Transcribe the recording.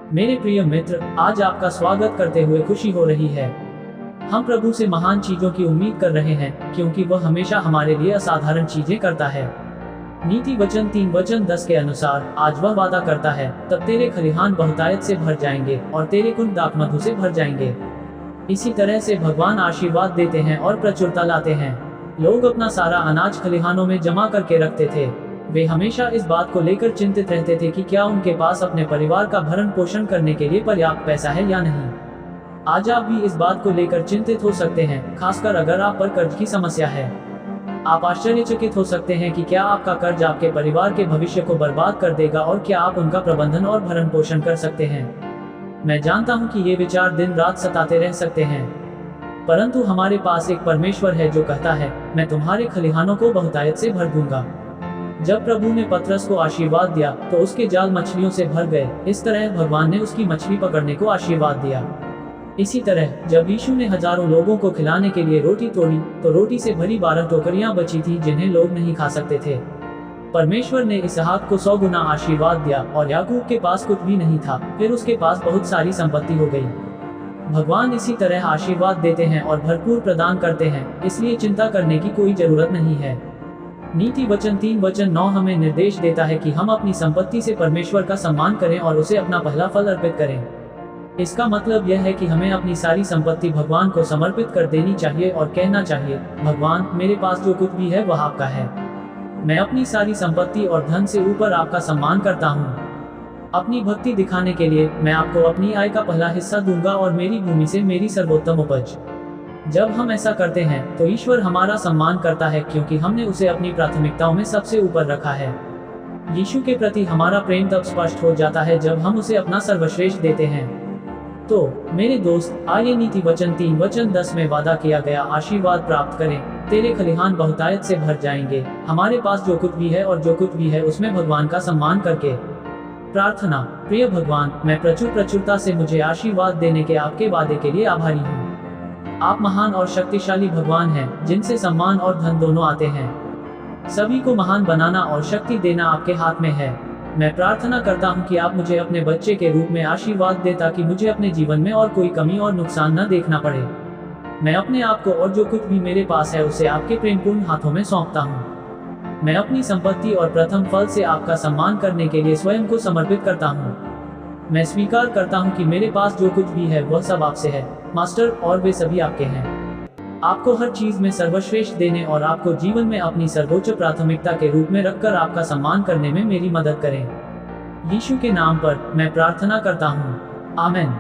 मेरे प्रिय मित्र, आज आपका स्वागत करते हुए खुशी हो रही है। हम प्रभु से महान चीजों की उम्मीद कर रहे हैं, क्योंकि वह हमेशा हमारे लिए असाधारण चीजें करता है। नीति वचन 3:10 के अनुसार आज वह वादा करता है, तब तेरे खलिहान बहुतायत से भर जाएंगे और तेरे कुंड दाखमधु से भर जाएंगे। इसी तरह से भगवान आशीर्वाद देते हैं और प्रचुरता लाते हैं। लोग अपना सारा अनाज खलिहानों में जमा करके रखते थे। वे हमेशा इस बात को लेकर चिंतित रहते थे कि क्या उनके पास अपने परिवार का भरण पोषण करने के लिए पर्याप्त पैसा है या नहीं। आज आप भी इस बात को लेकर चिंतित हो सकते हैं, खासकर अगर आप पर कर्ज की समस्या है। आप आश्चर्यचकित हो सकते हैं कि क्या आपका कर्ज आपके परिवार के भविष्य को बर्बाद कर देगा और क्या आप उनका प्रबंधन और भरण पोषण कर सकते हैं। मैं जानता हूं कि ये विचार दिन रात सताते रह सकते हैं, परंतु हमारे पास एक परमेश्वर है जो कहता है, मैं तुम्हारे खलिहानों को बहुतायत से भर दूंगा। जब प्रभु ने पतरस को आशीर्वाद दिया तो उसके जाल मछलियों से भर गए। इस तरह भगवान ने उसकी मछली पकड़ने को आशीर्वाद दिया। इसी तरह जब यीशु ने हजारों लोगों को खिलाने के लिए रोटी तोड़ी तो रोटी से भरी 12 टोकरियां बची थी जिन्हें लोग नहीं खा सकते थे। परमेश्वर ने इसहाक को 100 गुना आशीर्वाद दिया और याकूब के पास कुछ भी नहीं था, फिर उसके पास बहुत सारी संपत्ति हो गई। भगवान इसी तरह आशीर्वाद देते हैं और भरपूर प्रदान करते हैं, इसलिए चिंता करने की कोई जरूरत नहीं है। नीति वचन 3:9 हमें निर्देश देता है कि हम अपनी संपत्ति से परमेश्वर का सम्मान करें और उसे अपना पहला फल अर्पित करें। इसका मतलब यह है कि हमें अपनी सारी संपत्ति भगवान को समर्पित कर देनी चाहिए और कहना चाहिए, भगवान, मेरे पास जो कुछ भी है वह आपका है। मैं अपनी सारी संपत्ति और धन से ऊपर आपका सम्मान करता हूँ। अपनी भक्ति दिखाने के लिए मैं आपको अपनी आय का पहला हिस्सा दूंगा और मेरी भूमि से मेरी सर्वोत्तम उपज। जब हम ऐसा करते हैं तो ईश्वर हमारा सम्मान करता है, क्योंकि हमने उसे अपनी प्राथमिकताओं में सबसे ऊपर रखा है। यीशु के प्रति हमारा प्रेम तब स्पष्ट हो जाता है जब हम उसे अपना सर्वश्रेष्ठ देते हैं। तो मेरे दोस्त, आइए नीति वचन 3:10 में वादा किया गया आशीर्वाद प्राप्त करें। तेरे खलिहान बहुतायत से भर जाएंगे। हमारे पास जो कुछ भी है और जो कुछ भी है उसमें भगवान का सम्मान करके। प्रार्थना। प्रिय भगवान, मैं प्रचुरता से मुझे आशीर्वाद देने के आपके वादे के लिए आभारी हूँ। आप महान और शक्तिशाली भगवान हैं, जिनसे सम्मान और धन दोनों आते हैं। सभी को महान बनाना और शक्ति देना आपके हाथ में है। मैं प्रार्थना करता हूं कि आप मुझे अपने बच्चे के रूप में आशीर्वाद दें, ताकि मुझे अपने जीवन में और कोई कमी और नुकसान न देखना पड़े। मैं अपने आप को और जो कुछ भी मेरे पास है उसे आपके प्रेमपूर्ण हाथों में सौंपता हूँ। मैं अपनी संपत्ति और प्रथम फल से आपका सम्मान करने के लिए स्वयं को समर्पित करता हूँ। मैं स्वीकार करता हूँ कि मेरे पास जो कुछ भी है वह सब आपसे है, मास्टर, और वे सभी आपके हैं। आपको हर चीज में सर्वश्रेष्ठ देने और आपको जीवन में अपनी सर्वोच्च प्राथमिकता के रूप में रखकर आपका सम्मान करने में मेरी मदद करें। यीशु के नाम पर मैं प्रार्थना करता हूँ। आमीन।